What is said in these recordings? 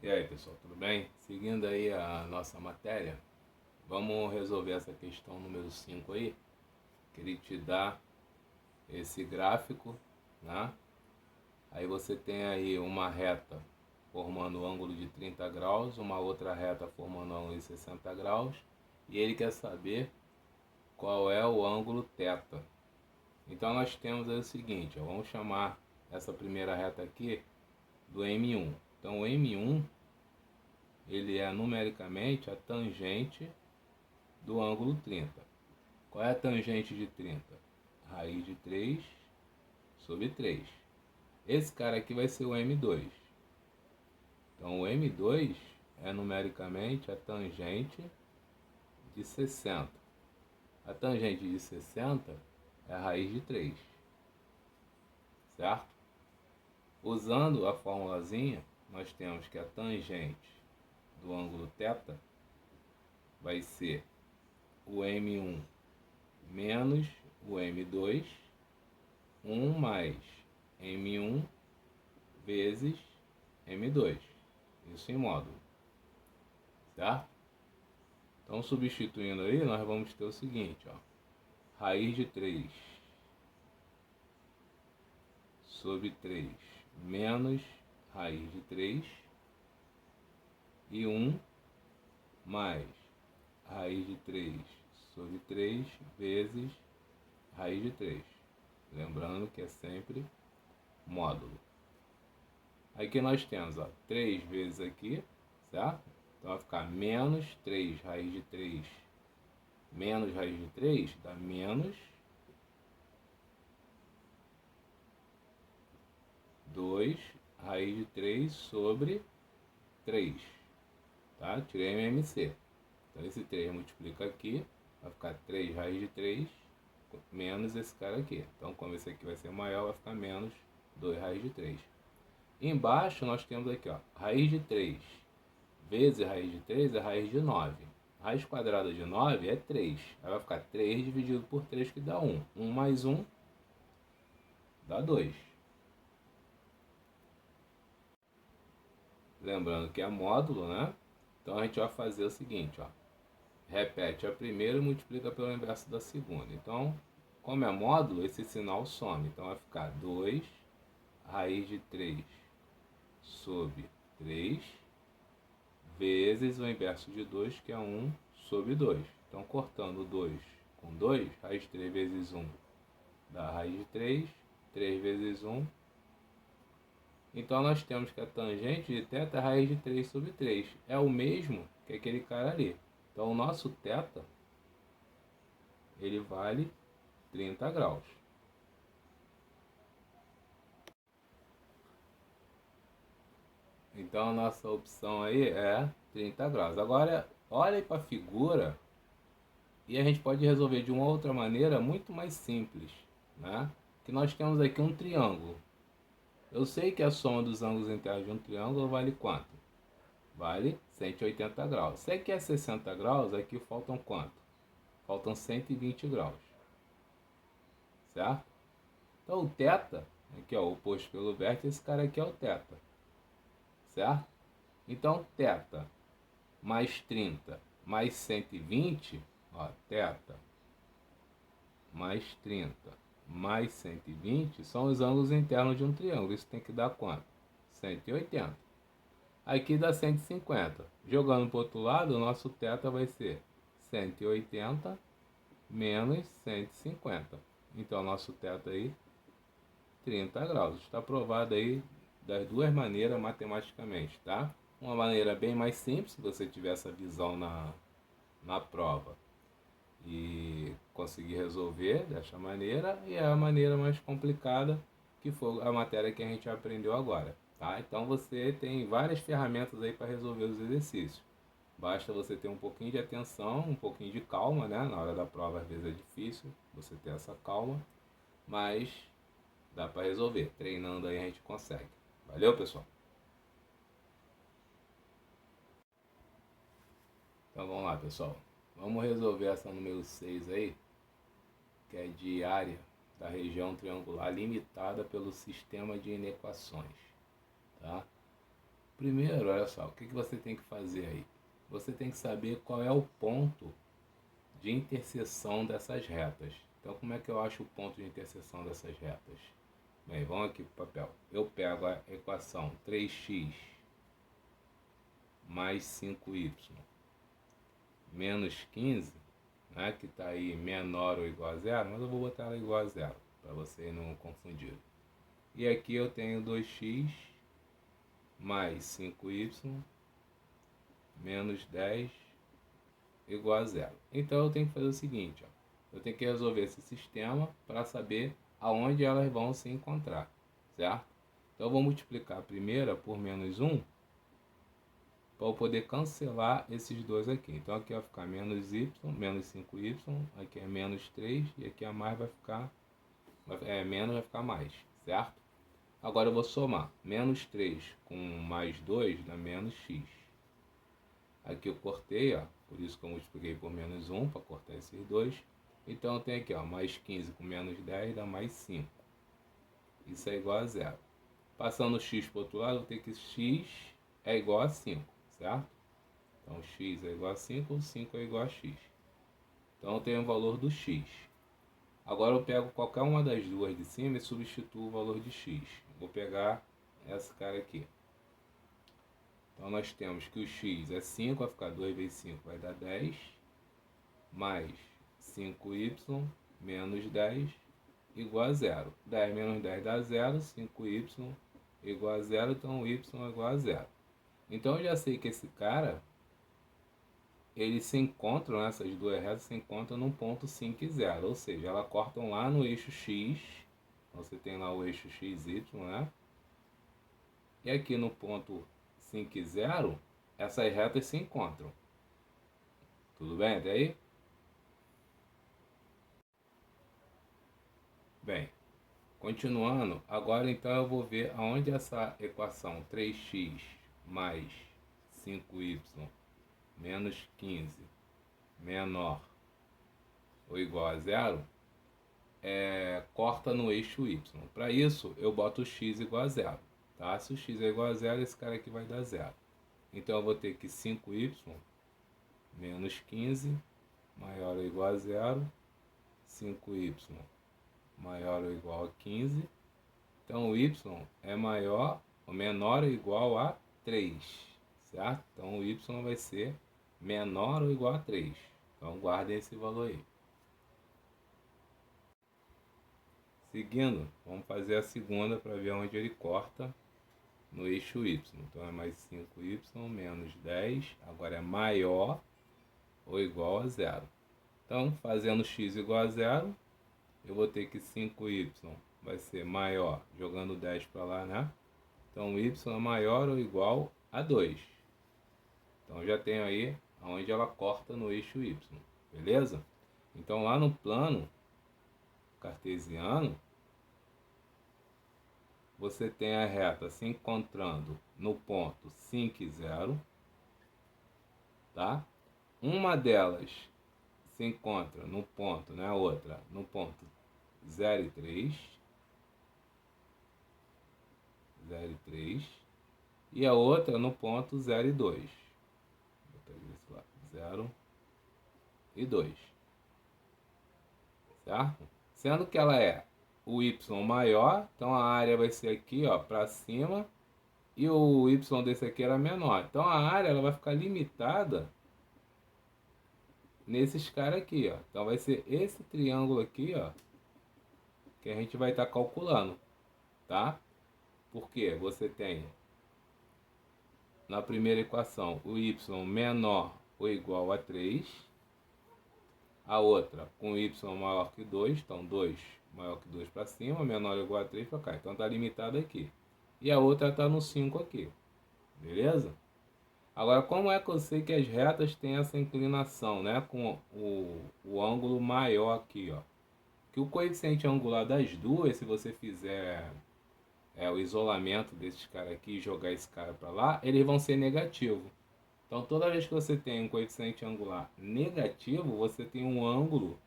E aí pessoal, tudo bem? Seguindo aí a nossa matéria, vamos resolver essa questão número 5 aí, que ele te dá esse gráfico, né? Aí você tem aí uma reta formando um ângulo de 30 graus, uma outra reta formando um ângulo de 60 graus, e ele quer saber qual é o ângulo θ. Então nós temos aí o seguinte, vamos chamar essa primeira reta aqui do M1. Então o M1 ele é numericamente a tangente do ângulo 30. Qual é a tangente de 30? Raiz de 3 sobre 3. Esse cara aqui vai ser o M2. Então o M2 é numericamente a tangente de 60. A tangente de 60 é a raiz de 3. Certo? Usando a formulazinha, nós temos que a tangente do ângulo θ vai ser o M1 menos o M2, 1 mais M1 vezes M2, isso em módulo, certo? Então substituindo aí, nós vamos ter o seguinte, ó, raiz de 3 sobre 3 menos raiz de 3 e 1 mais raiz de 3 sobre 3 vezes raiz de 3. Lembrando que é sempre módulo. Aqui nós temos, ó, 3 vezes aqui, certo? Então vai ficar menos 3 raiz de 3 menos raiz de 3 dá menos 2 raiz de 3 sobre 3. Tá? Tirei MMC. Então esse 3 multiplica aqui, vai ficar 3 raiz de 3 menos esse cara aqui. Então como esse aqui vai ser maior, vai ficar menos 2 raiz de 3. Embaixo nós temos aqui, ó, raiz de 3 vezes raiz de 3 é raiz de 9. Raiz quadrada de 9 é 3. Aí vai ficar 3 dividido por 3 que dá 1. 1 mais 1 dá 2. Lembrando que é módulo, né? Então a gente vai fazer o seguinte, ó. Repete a primeira e multiplica pelo inverso da segunda. Então, como é módulo, esse sinal some. Então vai ficar 2 raiz de 3 sobre 3 vezes o inverso de 2, que é 1 sobre 2. Então, cortando 2 com 2, raiz de 3 vezes 1 dá raiz de 3, 3 vezes 1. Então, nós temos que a tangente de θ é raiz de 3 sobre 3. É o mesmo que aquele cara ali. Então, o nosso θ, ele vale 30 graus. Então, a nossa opção aí é 30 graus. Agora, olha para a figura e a gente pode resolver de uma outra maneira muito mais simples, né? Que nós temos aqui um triângulo. Eu sei que a soma dos ângulos internos de um triângulo vale quanto? Vale 180 graus. Se aqui é 60 graus, aqui faltam quanto? Faltam 120 graus. Certo? Então o θ, aqui ó, oposto pelo vértice, esse cara aqui é o θ. Certo? Então θ mais 30 mais 120, ó, θ mais 30 mais 120 são os ângulos internos de um triângulo. Isso tem que dar quanto? 180. Aqui dá 150. Jogando para o outro lado, o nosso θ vai ser 180 menos 150. Então, nosso θ aí, 30 graus. Está provado aí das duas maneiras matematicamente, tá? Uma maneira bem mais simples, se você tiver essa visão na prova e conseguir resolver dessa maneira, e a maneira mais complicada, que foi a matéria que a gente aprendeu agora, tá? Então você tem várias ferramentas aí para resolver os exercícios. Basta você ter um pouquinho de atenção, um pouquinho de calma, né? Na hora da prova às vezes é difícil você ter essa calma, mas dá para resolver. Treinando aí a gente consegue. Valeu, pessoal? Então vamos lá, pessoal. Vamos resolver essa número 6 aí, que é de área da região triangular limitada pelo sistema de inequações, tá? Primeiro, olha só, o que você tem que fazer aí? Você tem que saber qual é o ponto de interseção dessas retas. Então, como é que eu acho o ponto de interseção dessas retas? Bem, vamos aqui para o papel. Eu pego a equação 3x mais 5y menos 15, né, que está aí menor ou igual a zero, mas eu vou botar ela igual a zero, para você não confundir. E aqui eu tenho 2x mais 5y menos 10 igual a zero. Então eu tenho que fazer o seguinte, ó. Eu tenho que resolver esse sistema para saber aonde elas vão se encontrar, certo? Então eu vou multiplicar a primeira por menos 1 para eu poder cancelar esses dois aqui. Então aqui vai ficar menos y, menos 5y, aqui é menos 3 e aqui a mais vai ficar, menos vai ficar mais, certo? Agora eu vou somar menos 3 com mais 2 dá menos x. Aqui eu cortei, ó, por isso que eu multipliquei por menos 1 para cortar esses dois. Então eu tenho aqui, ó, mais 15 com menos 10 dá mais 5. Isso é igual a zero. Passando o x para o outro lado, eu vou ter que x é igual a 5, certo? Então x é igual a 5, ou 5 é igual a x. Então eu tenho o valor do x. Agora eu pego qualquer uma das duas de cima e substituo o valor de x. Vou pegar essa cara aqui. Então nós temos que o x é 5, vai ficar 2 vezes 5 vai dar 10, mais 5y menos 10 igual a zero. 10 menos 10 dá zero, 5y igual a zero, então y é igual a zero. Então eu já sei que esse cara, eles se encontram, né, essas duas retas se encontram num ponto 5 e 0, ou seja, elas cortam lá no eixo x, então você tem lá o eixo xy, né? E aqui no ponto 5 e 0, essas retas se encontram. Tudo bem até aí? Bem, continuando, agora então eu vou ver aonde essa equação 3x mais 5y menos 15 menor ou igual a zero corta no eixo y. Para isso eu boto o x igual a zero. Tá? Se o x é igual a zero, esse cara aqui vai dar zero. Então eu vou ter que 5y menos 15 maior ou igual a zero, 5y maior ou igual a 15. Então o y é maior ou menor ou igual a 3, certo? Então o y vai ser menor ou igual a 3. Então guardem esse valor aí. Seguindo, vamos fazer a segunda para ver onde ele corta no eixo y. Então é mais 5y menos 10, agora é maior ou igual a zero. Então, fazendo x igual a zero, eu vou ter que 5y vai ser maior, jogando 10 para lá, né? Então, y é maior ou igual a 2. Então, já tenho aí onde ela corta no eixo y, beleza? Então, lá no plano cartesiano, você tem a reta se encontrando no ponto 5 e 0, tá? Uma delas se encontra no ponto, né? A outra no ponto 0 e 3, 0 e 3, e a outra no ponto 0 e 2. Vou botar desse lado, 0 e 2, certo? Sendo que ela é o y maior, então a área vai ser aqui, ó, para cima, e o y desse aqui era menor. Então a área ela vai ficar limitada nesses caras aqui, ó. Então vai ser esse triângulo aqui, ó, que a gente vai estar calculando, tá? Porque você tem na primeira equação o y menor ou igual a 3, a outra com y maior que 2, então 2 maior que 2 para cima, menor ou igual a 3 para cá, então está limitado aqui. E a outra está no 5 aqui, beleza? Agora, como é que eu sei que as retas têm essa inclinação, né, com o ângulo maior aqui, ó? Que o coeficiente angular das duas, se você fizer o isolamento desses caras aqui e jogar esse cara para lá, eles vão ser negativos. Então, toda vez que você tem um coeficiente angular negativo, você tem um ângulo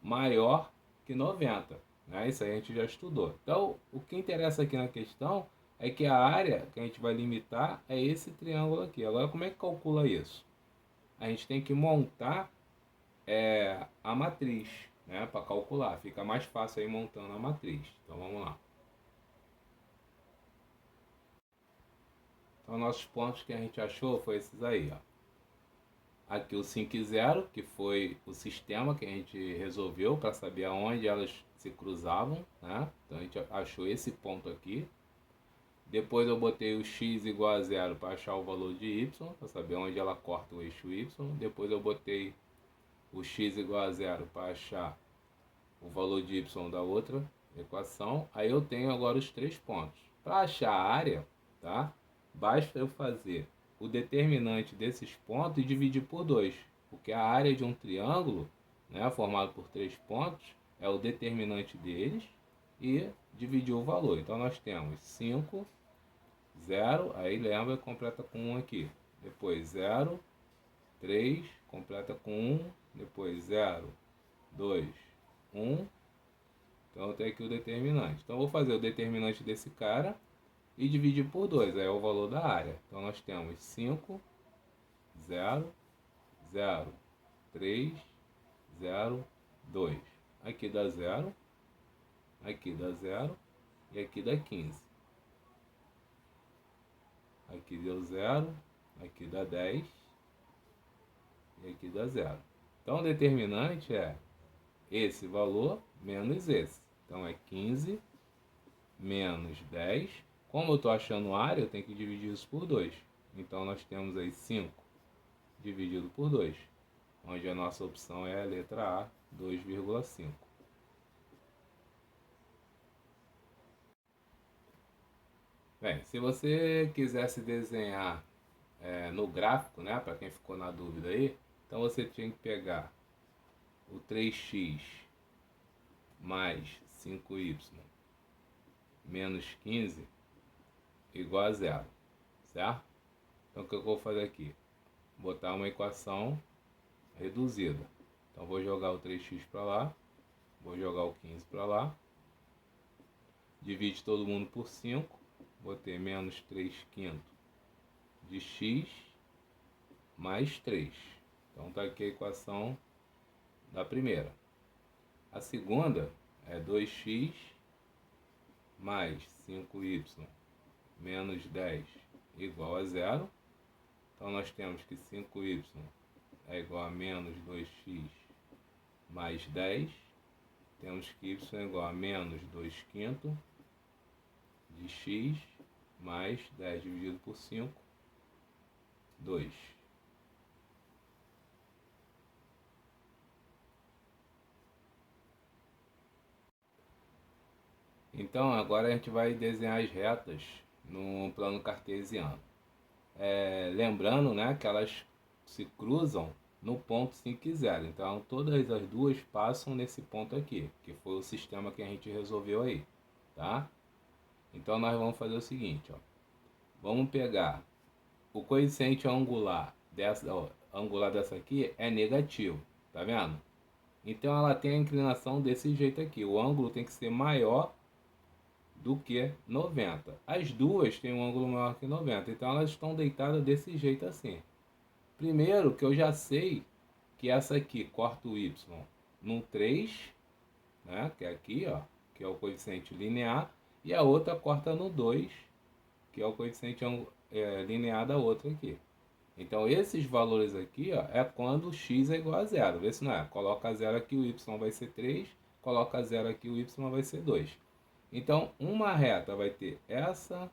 maior que 90. Né? Isso aí a gente já estudou. Então, o que interessa aqui na questão é que a área que a gente vai limitar é esse triângulo aqui. Agora, como é que calcula isso? A gente tem que montar a matriz, né, para calcular. Fica mais fácil aí montando a matriz. Então, vamos lá. Então, nossos pontos que a gente achou foi esses aí, ó. Aqui o 5 e 0, que foi o sistema que a gente resolveu para saber aonde elas se cruzavam, né? Então a gente achou esse ponto aqui. Depois eu botei o x igual a 0 para achar o valor de y, para saber onde ela corta o eixo y. Depois eu botei o x igual a 0 para achar o valor de y da outra equação. Aí eu tenho agora os 3 pontos. Para achar a área, tá? Basta eu fazer o determinante desses pontos e dividir por 2, porque a área de um triângulo, né, formado por 3 pontos, é o determinante deles e dividir o valor. Então nós temos 5, 0, aí lembra, completa com 1 aqui. Depois 0, 3, completa com 1, depois 0, 2, 1. Então tem aqui o determinante. Então eu vou fazer o determinante desse cara e dividir por 2, aí é o valor da área. Então nós temos 5, 0, 0, 3, 0, 2. Aqui dá 0, aqui dá 0 e aqui dá 15. Aqui deu 0, aqui dá 10 e aqui dá 0. Então o determinante é esse valor menos esse. Então é 15 menos 10. Como eu estou achando área, eu tenho que dividir isso por 2. Então nós temos aí 5 dividido por 2, onde a nossa opção é a letra A, 2,5. Bem, se você quisesse desenhar no gráfico, né, para quem ficou na dúvida aí, então você tinha que pegar o 3x mais 5y menos 15 igual a 0, certo? Então o que eu vou fazer aqui? Botar uma equação reduzida. Então vou jogar o 3x para lá, vou jogar o 15 para lá, divide todo mundo por 5, vou ter menos 3 quintos de x mais 3. Então está aqui a equação da primeira. A segunda é 2x mais 5y menos 10 igual a 0. Então nós temos que 5y é igual a menos 2x mais 10. Temos que y é igual a menos 2 quintos de x mais 10 dividido por 5, 2. Então agora a gente vai desenhar as retas no plano cartesiano. Lembrando, né, que elas se cruzam no ponto 5 e 0. Então todas as duas passam nesse ponto aqui, que foi o sistema que a gente resolveu aí, tá? Então nós vamos fazer o seguinte, ó. Vamos pegar o coeficiente angular dessa aqui é negativo, tá vendo? Então ela tem a inclinação desse jeito aqui. O ângulo tem que ser maior do que 90. As duas têm um ângulo maior que 90, então elas estão deitadas desse jeito assim. Primeiro que eu já sei que essa aqui corta o y no 3, né, que é aqui, ó, que é o coeficiente linear, e a outra corta no 2, que é o coeficiente linear da outra aqui. Então esses valores aqui, ó, é quando x é igual a 0. Vê se não é. Coloca 0 aqui, o y vai ser 3. Coloca 0 aqui, o y vai ser 2. Então uma reta vai ter essa,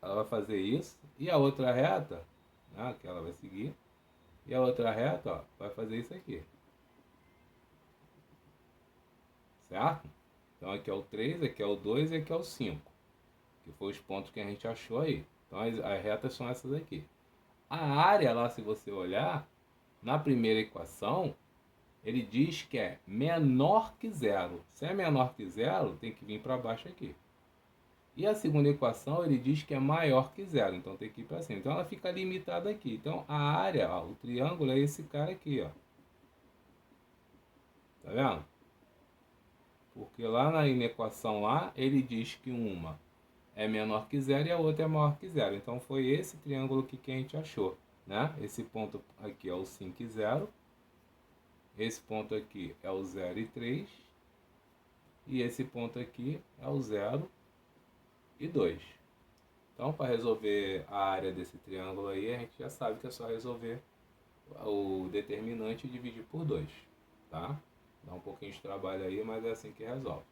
ela vai fazer isso, e a outra reta, né, que ela vai seguir, e a outra reta, ó, vai fazer isso aqui. Certo? Então aqui é o 3, aqui é o 2 e aqui é o 5, que foi os pontos que a gente achou aí. Então as retas são essas aqui. A área lá, se você olhar, na primeira equação, ele diz que é menor que 0. Se é menor que 0, tem que vir para baixo aqui. E a segunda equação, ele diz que é maior que 0, então tem que ir para cima. Então ela fica limitada aqui. Então a área, ó, o triângulo é esse cara aqui, ó. Tá vendo? Porque lá na equação lá, ele diz que uma é menor que zero e a outra é maior que zero. Então foi esse triângulo aqui que a gente achou, né? Esse ponto aqui é o 5 e 0. Esse ponto aqui é o 0 e 3. E esse ponto aqui é o 0 e 2. Então, para resolver a área desse triângulo aí, a gente já sabe que é só resolver o determinante e dividir por 2, tá? Dá um pouquinho de trabalho aí, mas é assim que resolve.